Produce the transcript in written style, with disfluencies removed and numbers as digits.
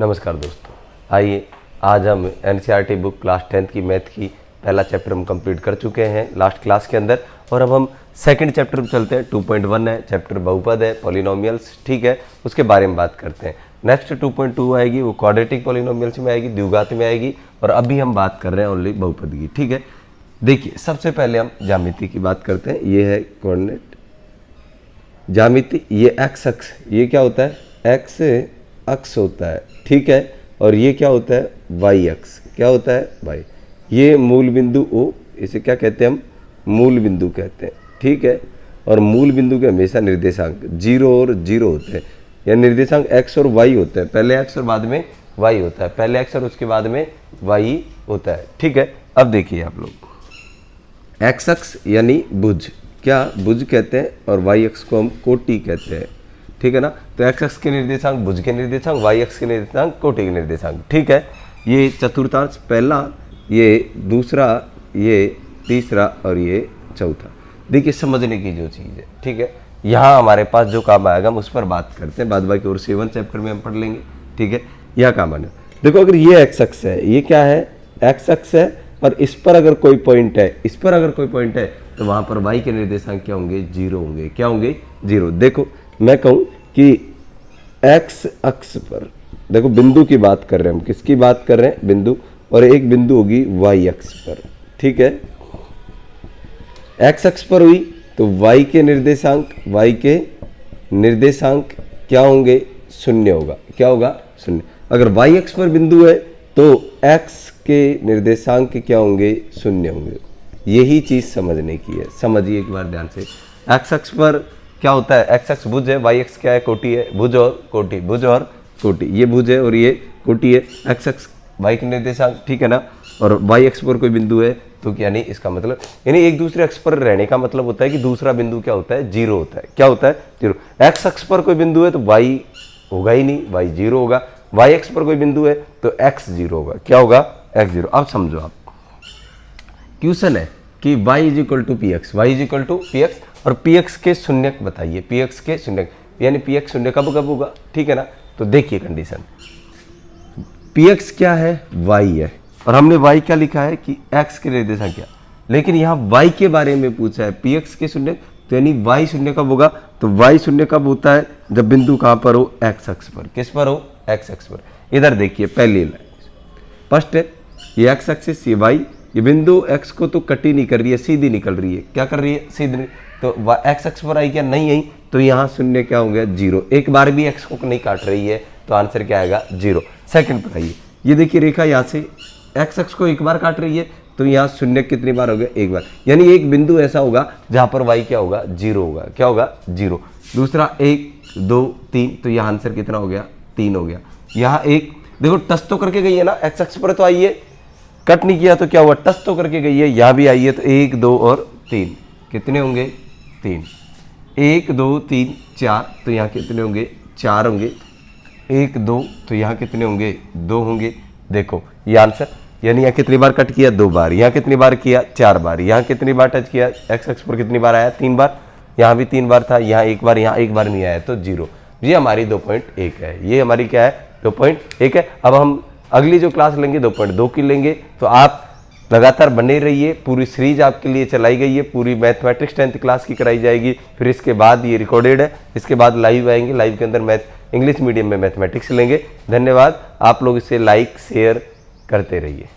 नमस्कार दोस्तों, आइए आज हम एनसीईआरटी बुक क्लास 10th की मैथ की पहला चैप्टर हम कंप्लीट कर चुके हैं लास्ट क्लास के अंदर। और अब हम सेकंड चैप्टर में चलते हैं। 2.1 है चैप्टर, बहुपद है, पॉलिनोमियल्स, ठीक है, उसके बारे में बात करते हैं। नेक्स्ट 2.2 आएगी, वो क्वाड्रेटिक पॉलिनोमियल्स में आएगी, द्विघात में आएगी। और अभी हम बात कर रहे हैं ओनली बहुपद की, ठीक है। देखिए, सबसे पहले हम ज्यामिति की बात करते हैं। ये है कोऑर्डिनेट ज्यामिति, ये एक्स अक्ष, ये क्या होता है, एक्स अक्ष होता है, ठीक है। और ये क्या होता है, वाई अक्ष, क्या होता है, वाई। ये मूल बिंदु ओ, इसे क्या कहते हैं हम, मूल बिंदु कहते हैं, ठीक है। और मूल बिंदु के हमेशा निर्देशांक 0 और 0 होते हैं, या निर्देशांक x और y होते हैं। पहले x और बाद में y होता है, पहले x और उसके बाद में y होता है, ठीक है। अब देखिए आप लोग, x अक्ष यानी भुज, क्या भुज कहते हैं, और y अक्ष को हम कोटि कहते हैं, ठीक है ना। तो x अक्ष के निर्देशांक भुज के निर्देशांक, y अक्ष के निर्देशांक कोटि के निर्देशांक, ठीक है। ये चतुर्थांश पहला, ये दूसरा, ये तीसरा और ये चौथा। देखिए, समझने की जो चीज़ है, ठीक है। यहाँ हमारे पास जो काम आएगा हम उस पर बात करते हैं, बाद बाकी और 7 चैप्टर में हम पढ़ लेंगे, ठीक है। यहाँ काम आने, देखो, अगर ये x अक्ष है, ये क्या है, x अक्ष है, और इस पर अगर कोई पॉइंट है, इस पर अगर कोई पॉइंट है, तो वहाँ पर y के निर्देशांक क्या होंगे, 0 होंगे, क्या होंगे, 0। देखो, मैं कहूँ कि x अक्ष पर, देखो बिंदु की बात कर रहे हैं हम, किसकी बात कर रहे हैं, बिंदु, और एक बिंदु होगी y अक्ष पर, ठीक है। x अक्ष पर हुई तो y के निर्देशांक क्या होंगे, 0 होगा, क्या होगा, 0। अगर y अक्ष पर बिंदु है तो x के निर्देशांक क्या होंगे, 0 होंगे। यही चीज समझने की है, समझिए एक बार ध्यान से। x अक्ष पर क्या होता है, x अक्ष भुज है, y अक्ष क्या है, कोटि है, भुज और कोटि, भुज और कोटि, ये भुज है और ये कोटि है। x अक्ष y के निर्देशांक, ठीक है ना। और y अक्ष पर कोई बिंदु है तो यानी इसका मतलब, यानी एक दूसरे अक्ष पर रहने का मतलब होता है कि दूसरा बिंदु क्या होता है, 0 होता है, क्या होता है, 0। x अक्ष पर कोई बिंदु है तो y होगा ही नहीं, y 0 होगा। y अक्ष पर कोई बिंदु है तो x 0 होगा, क्या होगा, x 0। अब समझो आप, क्वेश्चन है कि y = px, y = px, और px के शून्यक बताइए, px के शून्यक, यानी px शून्य कब कब होगा, ठीक है ना। तो देखिए कंडीशन, px क्या है, y है, और हमने y क्या लिखा है कि x के निर्देशांक क्या, लेकिन यहाँ y के बारे में पूछा है, px के शून्य, तो यानी y शून्य कब होगा, तो y शून्य कब होता है, जब बिंदु कहाँ पर हो, x अक्ष पर, किस पर हो, x अक्ष पर। इधर देखिए पहली लाइन, फर्स्ट है ये x एक्सिस, ये y, ये बिंदु x को तो कट ही नहीं कर रही है, सीधी निकल रही है, क्या कर रही है, सीधी। तो x अक्ष पर आई क्या, नहीं आई, तो यहाँ शून्य क्या होंगे, 0। एक बार भी x को नहीं काट रही है तो आंसर क्या आएगा, 0। सेकंड पर आइए, ये देखिए रेखा यहाँ से x अक्ष को एक बार काट रही है, तो यहाँ शून्य कितनी बार हो गया, एक बार, यानी एक बिंदु ऐसा होगा जहाँ पर y क्या होगा, 0 होगा, क्या होगा, 0। दूसरा 1 2 3, तो यहाँ आंसर कितना हो गया, 3 हो गया। यहाँ एक देखो टच तो करके गई है ना, x अक्ष पर तो आई है, कट नहीं किया तो क्या हुआ, टच तो करके गई है, यहाँ भी आई है, तो 1 2 और 3 कितने होंगे, 3, 1 2 3 4, तो यहाँ कितने होंगे, 4 होंगे। 1 2, तो यहाँ कितने होंगे, 2 होंगे। देखो ये आंसर, यानी यहाँ कितनी बार कट किया, 2 बार, यहाँ कितनी बार किया, 4 बार, यहाँ कितनी बार टच किया, x अक्ष पर कितनी बार आया, 3 बार, यहाँ भी 3 बार था, यहाँ 1 बार, यहाँ 1 बार नहीं आया, तो 0। ये हमारी 2.1 है, ये हमारी क्या है, 2.1 है। अब हम अगली जो क्लास लेंगे 2.2 की लेंगे, तो आप लगातार बने रहिए। पूरी सीरीज आपके लिए चलाई गई है, पूरी मैथमेटिक्स 10th क्लास की कराई जाएगी, फिर इसके बाद ये रिकॉर्डेड है, इसके बाद लाइव आएंगे, लाइव के अंदर मैथ इंग्लिश मीडियम में मैथमेटिक्स लेंगे। धन्यवाद, आप लोग इसे लाइक शेयर करते रहिए।